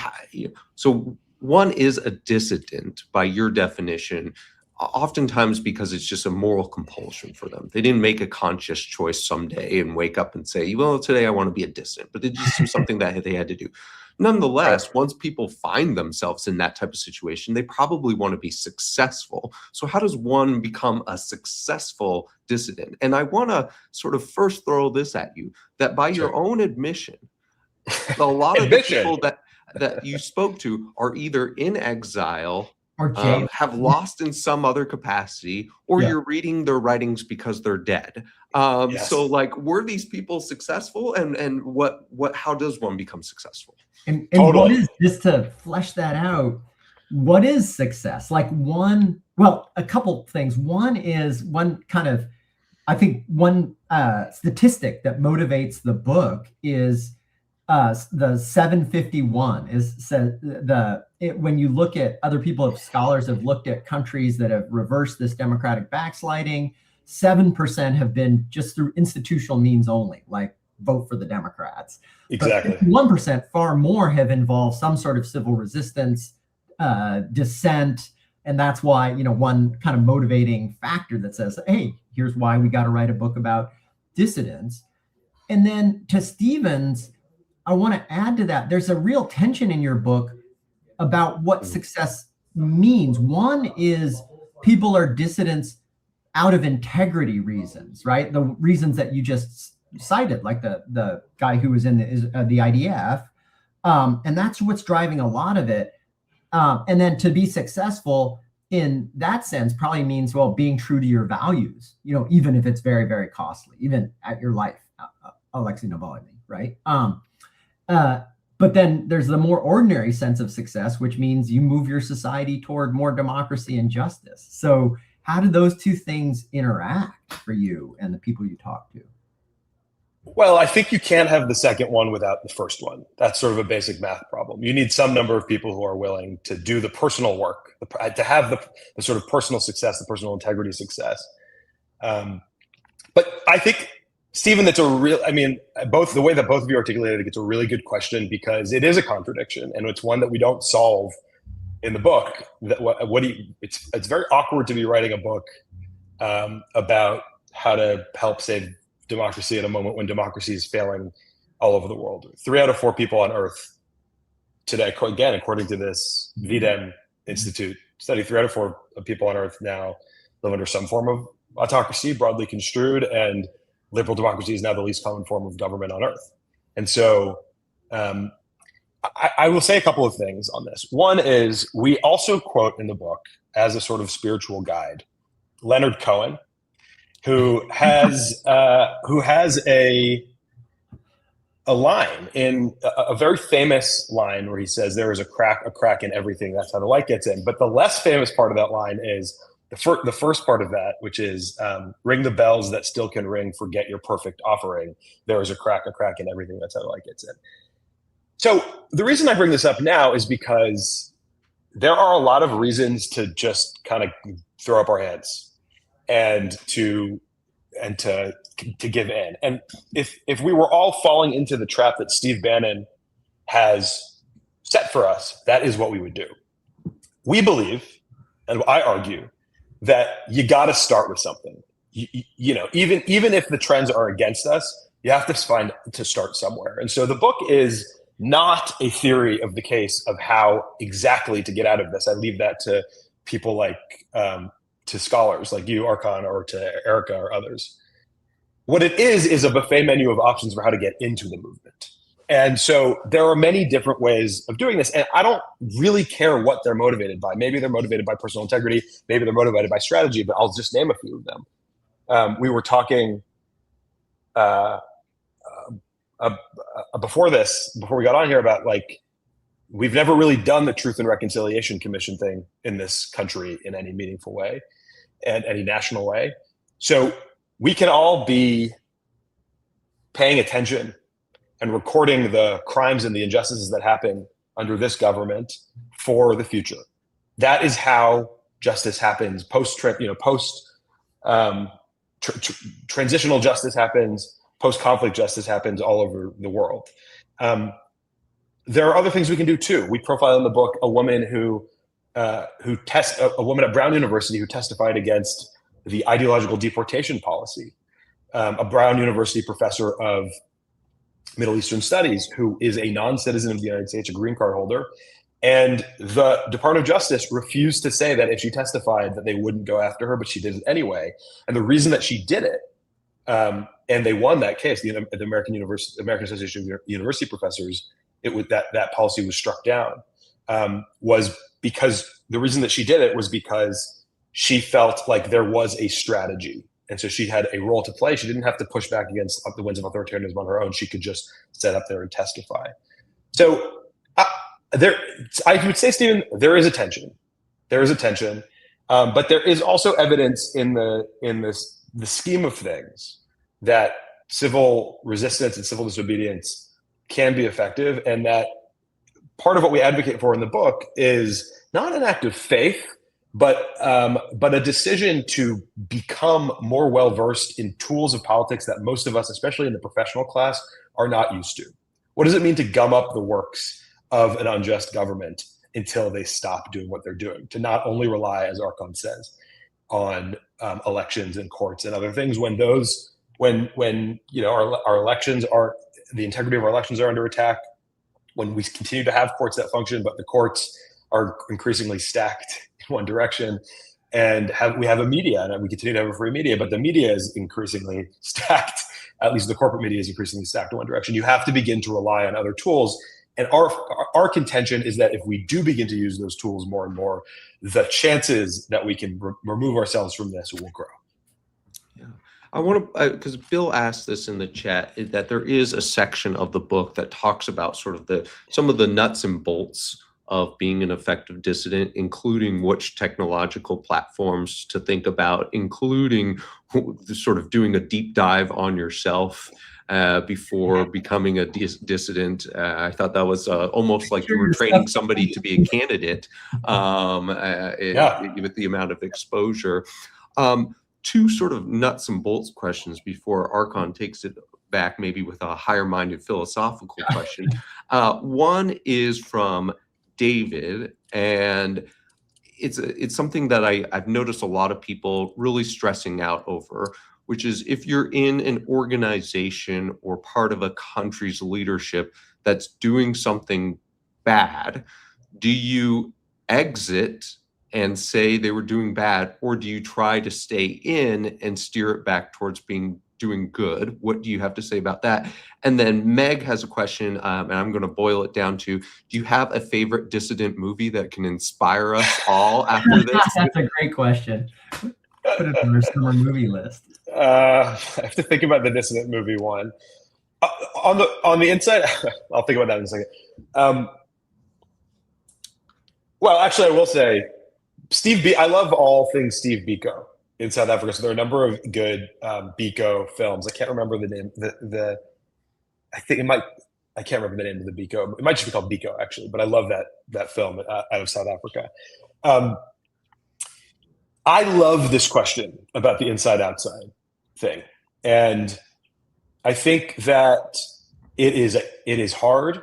so one is a dissident by your definition, oftentimes because it's just a moral compulsion for them. They didn't make a conscious choice someday and wake up and say, well, today I want to be a dissident, but it just was something that they had to do. Nonetheless, once people find themselves in that type of situation, they probably want to be successful. So how does one become a successful dissident? And I want to sort of first throw this at you, that by your own admission, a lot of the people that you spoke to are either in exile Or have lost in some other capacity, or you're reading their writings because they're dead. So like, were these people successful, and how does one become successful? And what is, just to flesh that out, what is success? Like a couple things. One is I think one statistic that motivates the book is the 751 when you look at other people, scholars have looked at countries that have reversed this democratic backsliding, 7% have been just through institutional means only, like vote for the Democrats. Exactly. 1%, far more, have involved some sort of civil resistance, dissent. And that's why, one kind of motivating factor that says, hey, here's why we got to write a book about dissidents. And then to Stephen's, I want to add to that, there's a real tension in your book about what success means. One is people are dissidents out of integrity reasons, right? The reasons that you just cited, like the guy who was in the IDF. And that's what's driving a lot of it. And then to be successful in that sense probably means, well, being true to your values, even if it's very, very costly, even at your life, Alexei Navalny, right? But then there's the more ordinary sense of success, which means you move your society toward more democracy and justice. So how do those two things interact for you and the people you talk to? Well, I think you can't have the second one without the first one. That's sort of a basic math problem. You need some number of people who are willing to do the personal work, to have the sort of personal success, the personal integrity success. But I think, Stephen, that's the way that both of you articulated it, it's a really good question, because it is a contradiction, and it's one that we don't solve in the book. It's very awkward to be writing a book about how to help save democracy at a moment when democracy is failing all over the world. 3 out of 4 people on Earth today, again, according to this VDEM Institute study, 3 out of 4 people on Earth now live under some form of autocracy, broadly construed, and liberal democracy is now the least common form of government on Earth. And so I will say a couple of things on this. One is, we also quote in the book, as a sort of spiritual guide, Leonard Cohen, who has a line, in a very famous line, where he says, there is a crack in everything, that's how the light gets in. But the less famous part of that line is the first part of that, which is, ring the bells that still can ring, forget your perfect offering, there is a crack in everything, that's how the light gets in. So the reason I bring this up now is because there are a lot of reasons to just kind of throw up our hands and to give in. And if we were all falling into the trap that Steve Bannon has set for us, that is what we would do. we believe, and I argue, that you got to start with something. You know, even if the trends are against us, you have to start somewhere. And so the book is not a theory of the case of how exactly to get out of this. I leave that to people like to scholars like you, Archon, or to Erica or others. What it is a buffet menu of options for how to get into the movement. And so there are many different ways of doing this. And I don't really care what they're motivated by. Maybe they're motivated by personal integrity. Maybe they're motivated by strategy, but I'll just name a few of them. We were talking before we got on here about, like, we've never really done the Truth and Reconciliation Commission thing in this country in any meaningful way and any national way. So we can all be paying attention and recording the crimes and the injustices that happen under this government for the future. That is how justice happens. Transitional justice happens. Post-conflict justice happens all over the world. There are other things we can do too. We profile in the book a woman a woman at Brown University who testified against the ideological deportation policy. A Brown University professor of Middle Eastern Studies who is a non-citizen of the United States, a green card holder. And the Department of Justice refused to say that if she testified that they wouldn't go after her, but she did it anyway. And the reason that she did it, and they won that case, the American Association of University Professors, that policy was struck down, was because the reason that she did it was because she felt like there was a strategy. And so she had a role to play. She didn't have to push back against the winds of authoritarianism on her own. She could just sit up there and testify. So I would say, Stephen, there is a tension. But there is also evidence in the scheme of things that civil resistance and civil disobedience can be effective, and that part of what we advocate for in the book is not an act of faith, but a decision to become more well-versed in tools of politics that most of us, especially in the professional class, are not used to. What does it mean to gum up the works of an unjust government until they stop doing what they're doing? To not only rely, as Archon says, on elections and courts and other things when our elections are, the integrity of our elections are under attack, when we continue to have courts that function, but the courts are increasingly stacked in one direction, and we have a media, and we continue to have a free media, but the media is increasingly stacked. At least the corporate media is increasingly stacked in one direction. You have to begin to rely on other tools. And our contention is that if we do begin to use those tools more and more, the chances that we can remove ourselves from this will grow. Yeah. I want to, because Bill asked this in the chat, that there is a section of the book that talks about sort of some of the nuts and bolts of being an effective dissident, including which technological platforms to think about, including sort of doing a deep dive on yourself before becoming a dissident. I thought that was almost like you were training somebody to be a candidate with the amount of exposure. Two sort of nuts and bolts questions before Archon takes it back, maybe with a higher-minded philosophical question. One is from David, and it's something that I've noticed a lot of people really stressing out over, which is if you're in an organization or part of a country's leadership that's doing something bad, do you exit and say they were doing bad, or do you try to stay in and steer it back towards doing good? What do you have to say about that? And then Meg has a question, and I'm going to boil it down to, do you have a favorite dissident movie that can inspire us all after this? That's a great question. Put it on our summer movie list. I have to think about the dissident movie one. On the inside, I'll think about that in a second. Well, actually, I will say, I love all things Steve Biko in South Africa. So there are a number of good Biko films. I can't remember the name. I can't remember the name of the Biko. It might just be called Biko, actually. But I love that film out of South Africa. I love this question about the inside-outside thing, and I think that it is hard,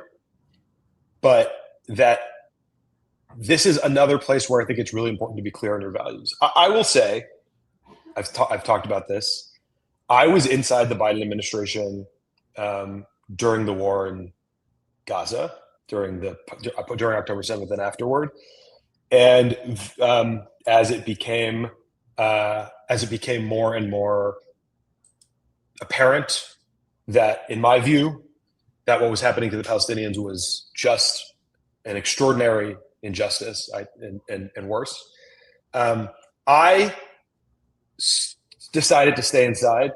but that this is another place where I think it's really important to be clear on your values. I will say, I've talked about this. I was inside the Biden administration during the war in Gaza, during October 7th and afterward, and as it became more and more apparent that, in my view, that what was happening to the Palestinians was just an extraordinary injustice and worse. I decided to stay inside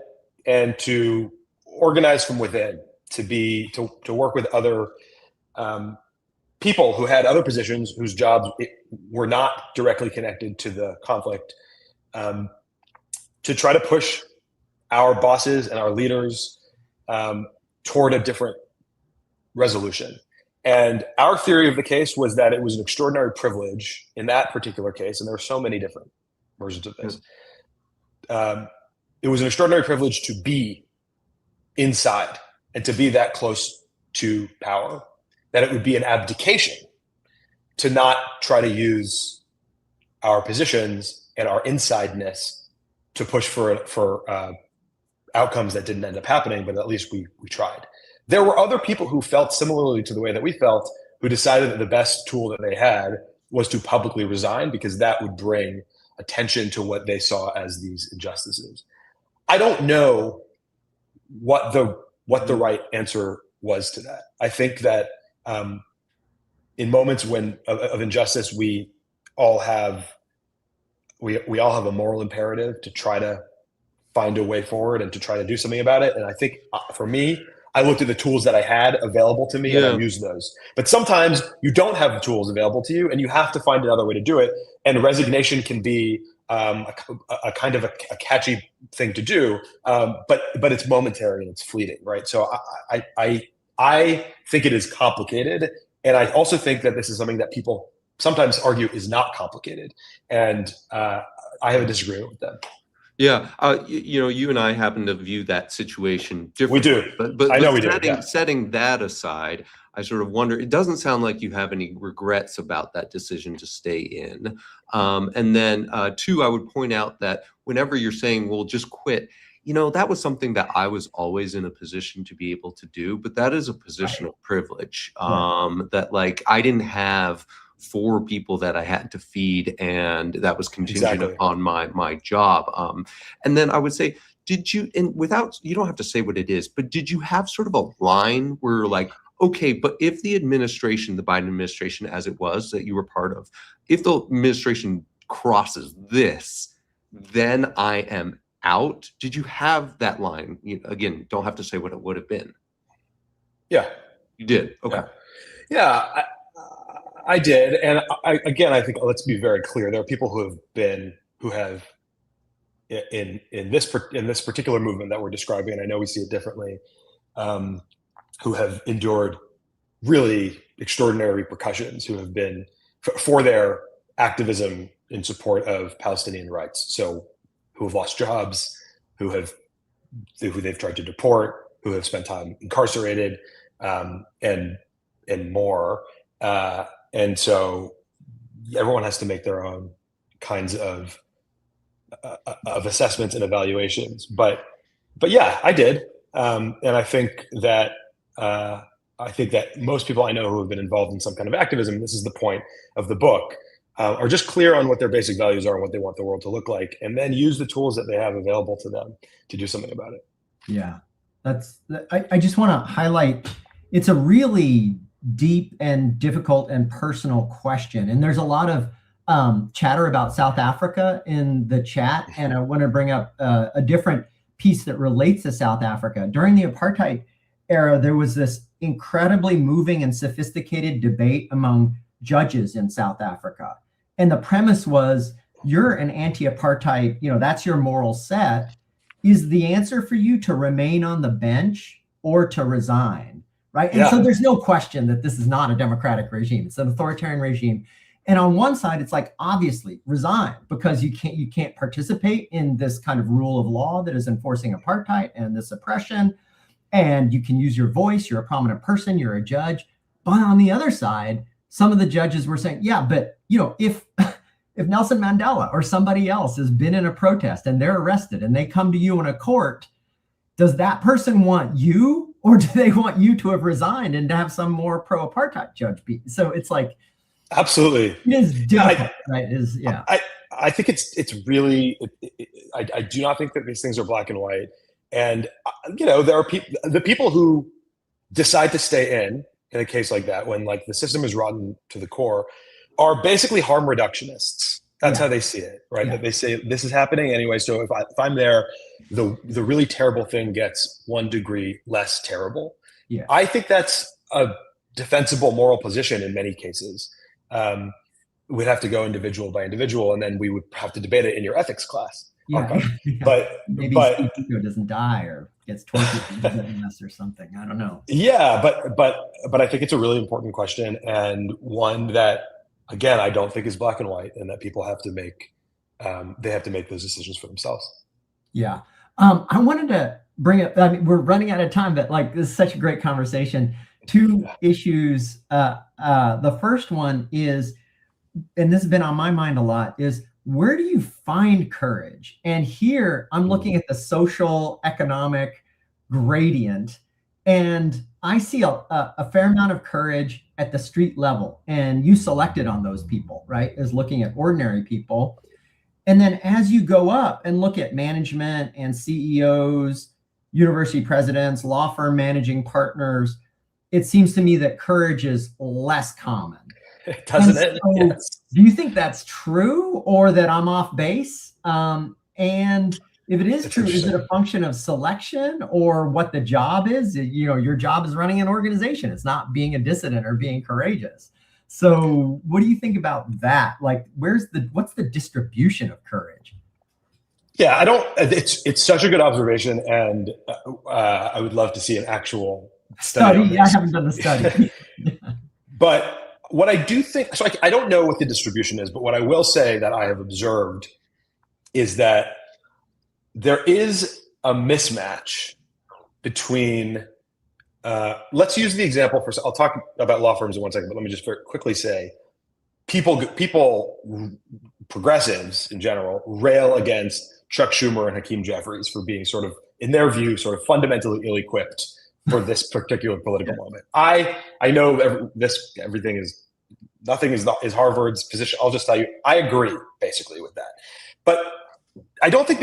and to organize from within, to work with other people who had other positions whose jobs were not directly connected to the conflict, to try to push our bosses and our leaders toward a different resolution. And our theory of the case was that it was an extraordinary privilege in that particular case, and there are so many different versions of this. It was an extraordinary privilege to be inside and to be that close to power, that it would be an abdication to not try to use our positions and our insideness to push for outcomes that didn't end up happening, but at least we tried. There were other people who felt similarly to the way that we felt, who decided that the best tool that they had was to publicly resign, because that would bring attention to what they saw as these injustices. I don't know what the right answer was to that. I think that in moments of injustice, we all have a moral imperative to try to find a way forward and to try to do something about it. And I think for me, I looked at the tools that I had available to me and I used those. But sometimes you don't have the tools available to you and you have to find another way to do it. And resignation can be a kind of a catchy thing to do, but it's momentary and it's fleeting, right? So I think it is complicated. And I also think that this is something that people sometimes argue is not complicated. And I have a disagreement with them. Yeah, you and I happen to view that situation differently. We do, but I know we do. Yeah. Setting that aside, I sort of wonder, it doesn't sound like you have any regrets about that decision to stay in. And then two, I would point out that whenever you're saying, well, just quit, that was something that I was always in a position to be able to do, but that is a position of privilege, that like I didn't have 4 people that I had to feed, and that was contingent upon my job. And then I would say, did you, and without, you don't have to say what it is, but did you have sort of a line where like, okay, but if the administration, the Biden administration as it was that you were part of, if the administration crosses this, then I am out? Did you have that line? Again, don't have to say what it would have been. Yeah. You did? Okay. Yeah, I did. And I think, let's be very clear. There are people who have in this particular movement that we're describing, and I know we see it differently, who have endured really extraordinary repercussions, who have been for their activism in support of Palestinian rights. So who have lost jobs, who they've tried to deport, who have spent time incarcerated, and more. And so everyone has to make their own kinds of assessments and evaluations. But yeah, I did. And I think that most people I know who have been involved in some kind of activism, this is the point of the book, are just clear on what their basic values are and what they want the world to look like, and then use the tools that they have available to them to do something about it. Yeah, I just want to highlight, it's a really deep and difficult and personal question. And there's a lot of chatter about South Africa in the chat. And I want to bring up a different piece that relates to South Africa. During the apartheid era, there was this incredibly moving and sophisticated debate among judges in South Africa. And the premise was, you're an anti-apartheid, that's your moral set. Is the answer for you to remain on the bench or to resign? Right. And so there's no question that this is not a democratic regime. It's an authoritarian regime. And on one side, it's like, obviously resign, because you can't participate in this kind of rule of law that is enforcing apartheid and this oppression. And you can use your voice. You're a prominent person. You're a judge. But on the other side, some of the judges were saying, yeah, but if Nelson Mandela or somebody else has been in a protest and they're arrested and they come to you in a court, does that person want you, or do they want you to have resigned and to have some more pro-apartheid judge be? So it's like, absolutely, it is difficult, right? I think it's really, I do not think that these things are black and white. And, there are the people who decide to stay in a case like that, when like the system is rotten to the core, are basically harm reductionists. That's how they see it, right? That they say this is happening anyway. So if I'm there, the really terrible thing gets 1 degree less terrible. Yeah. I think that's a defensible moral position in many cases. We'd have to go individual by individual, and then we would have to debate it in your ethics class. Yeah. But maybe Steve doesn't die or gets tortured or something. I don't know. Yeah, but I think it's a really important question, and one that, again, I don't think is black and white, and that people have to make. They have to make those decisions for themselves. Yeah. I wanted to bring up, I mean, we're running out of time, but like, this is such a great conversation. 2 issues. The first one is, and this has been on my mind a lot, is where do you find courage? And here I'm looking at the social economic gradient, and I see a fair amount of courage at the street level. And you selected on those people, right? Is looking at ordinary people. And then as you go up and look at management and CEOs, university presidents, law firm managing partners, it seems to me that courage is less common. Doesn't it? So, yes. Do you think that's true, or that I'm off base? And if it is true, is it a function of selection, or what the job is? Your job is running an organization. It's not being a dissident or being courageous. So what do you think about that? Like, what's the distribution of courage? Yeah, it's such a good observation, and I would love to see an actual study. Yeah, I haven't done the study. But what I do think, so I don't know what the distribution is, but what I will say that I have observed is that there is a mismatch between, let's use the example for, I'll talk about law firms in 1 second, but let me just very quickly say, people, progressives in general, rail against Chuck Schumer and Hakeem Jeffries for being sort of, in their view, sort of fundamentally ill-equipped for this particular political moment. I know nothing is Harvard's position. I'll just tell you, I agree basically with that. But I don't think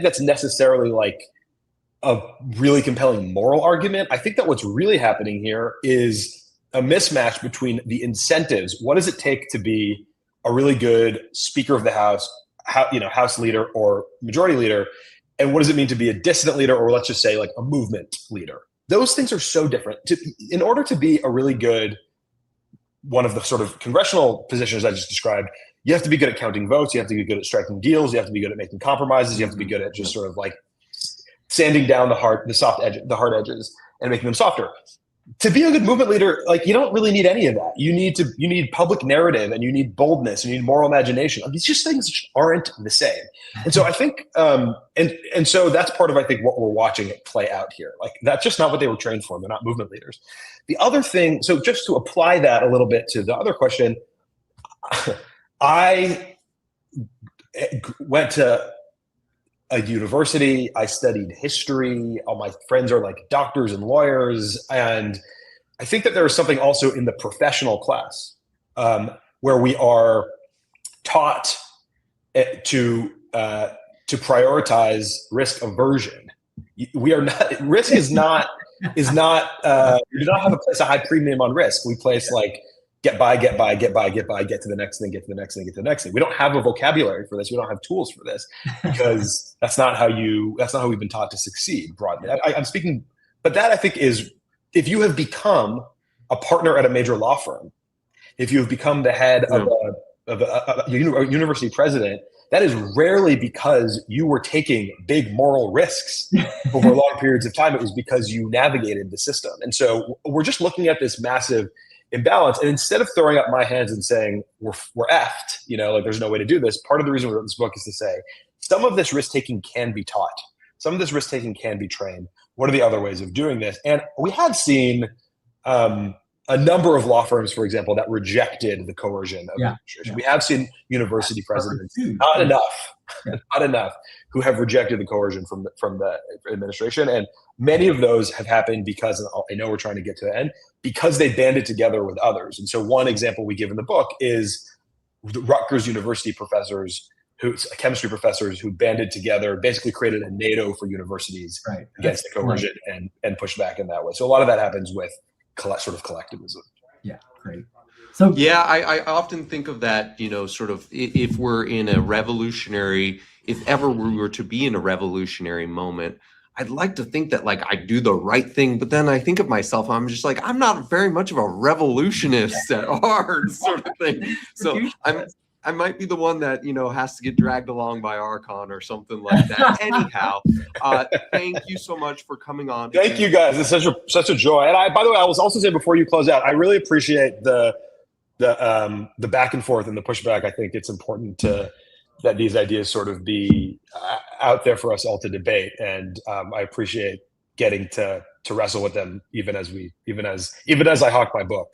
that's necessarily like a really compelling moral argument. I think that what's really happening here is a mismatch between the incentives. What does it take to be a really good Speaker of the House, House leader or majority leader? And what does it mean to be a dissident leader, or let's just say like a movement leader? Those things are so different. In order to be a really good, one of the sort of congressional positions I just described, you have to be good at counting votes. You have to be good at striking deals. You have to be good at making compromises. You have to be good at just sort of like sanding down the hard edges and making them softer. To be a good movement leader, like, you don't really need any of that. You need public narrative, and you need boldness, and you need moral imagination. These just things aren't the same. And so I think, and so that's part of, I think, what we're watching it play out here. Like, that's just not what they were trained for. They're not movement leaders. The other thing, so just to apply that a little bit to the other question, I went to a university. I studied history. All my friends are like doctors and lawyers. And I think that there is something also in the professional class where we are taught to prioritize risk aversion. We are not, risk is not, we do not have a high premium on risk. We place like, get by, get to the next thing, get to the next thing, get to the next thing. We don't have a vocabulary for this. We don't have tools for this, because that's not how we've been taught to succeed broadly. I'm speaking, but that I think is, if you have become a partner at a major law firm, if you have become the head of a university president, that is rarely because you were taking big moral risks over long periods of time. It was because you navigated the system. And so we're just looking at this massive imbalance. And instead of throwing up my hands and saying we're effed, like there's no way to do this, part of the reason we wrote this book is to say some of this risk taking can be taught. Some of this risk taking can be trained. What are the other ways of doing this? And we have seen a number of law firms, for example, that rejected the coercion of Yeah, administration. yeah. We have seen university presidents, Huge. not enough, Yeah. not enough, who have rejected the coercion from the administration. And many of those have happened because, and I know we're trying to get to the end, because they banded together with others. And so one example we give in the book is the Rutgers University professors, chemistry professors who banded together, basically created a NATO for universities against the coercion and pushed back in that way. So a lot of that happens with sort of collectivism. Yeah, great. So yeah, I often think of that, sort of if we're in a revolutionary, if ever we were to be in a revolutionary moment, I'd like to think that like I do the right thing, but then I think of myself, I'm just like, I'm not very much of a revolutionist at heart, sort of thing. So I might be the one that, has to get dragged along by Archon or something like that. Anyhow, thank you so much for coming on. Thank you guys. It's such a joy. And by the way, I was also saying before you close out, I really appreciate the back and forth and the pushback. I think it's important that these ideas sort of be out there for us all to debate. And I appreciate getting to wrestle with them, even as I hawk my book.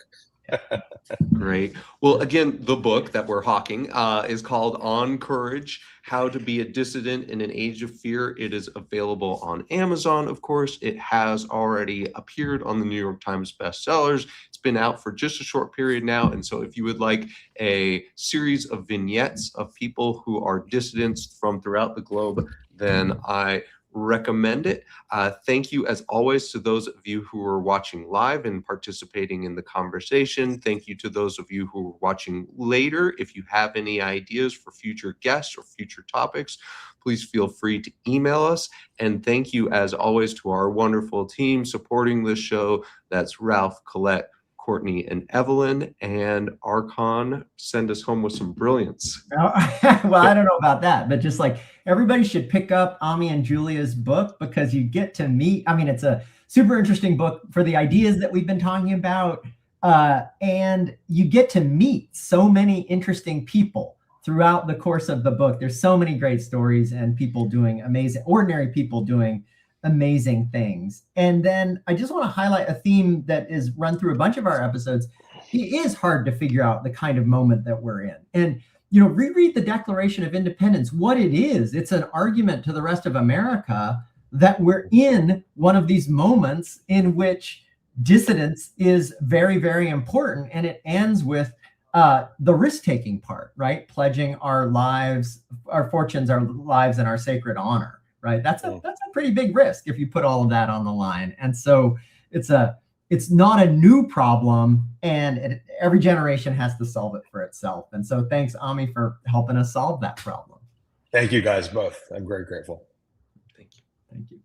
Great. Well, again, the book that we're hawking is called On Courage, How to Be a Dissident in an Age of Fear. It is available on Amazon, of course. It has already appeared on the New York Times bestsellers. It's been out for just a short period now. And so if you would like a series of vignettes of people who are dissidents from throughout the globe, then I recommend it. Thank you, as always, to those of you who are watching live and participating in the conversation. Thank you to those of you who are watching later. If you have any ideas for future guests or future topics, please feel free to email us. And thank you, as always, to our wonderful team supporting this show. That's Ralph, Colette, Courtney, and Evelyn, and Archon send us home with some brilliance. Well, I don't know about that, but just like everybody should pick up Ami and Julia's book, because you get to meet, it's a super interesting book for the ideas that we've been talking about. And you get to meet so many interesting people throughout the course of the book. There's so many great stories and people doing ordinary people doing amazing things. And then I just want to highlight a theme that is run through a bunch of our episodes. It is hard to figure out the kind of moment that we're in. And, reread the Declaration of Independence, what it is. It's an argument to the rest of America that we're in one of these moments in which dissidence is very, very important. And it ends with the risk-taking part, right? Pledging our lives, our fortunes, our lives, and our sacred honor. Right. That's a pretty big risk if you put all of that on the line. And so it's not a new problem, and every generation has to solve it for itself. And so thanks, Ami, for helping us solve that problem. Thank you guys both. I'm very grateful. Thank you. Thank you.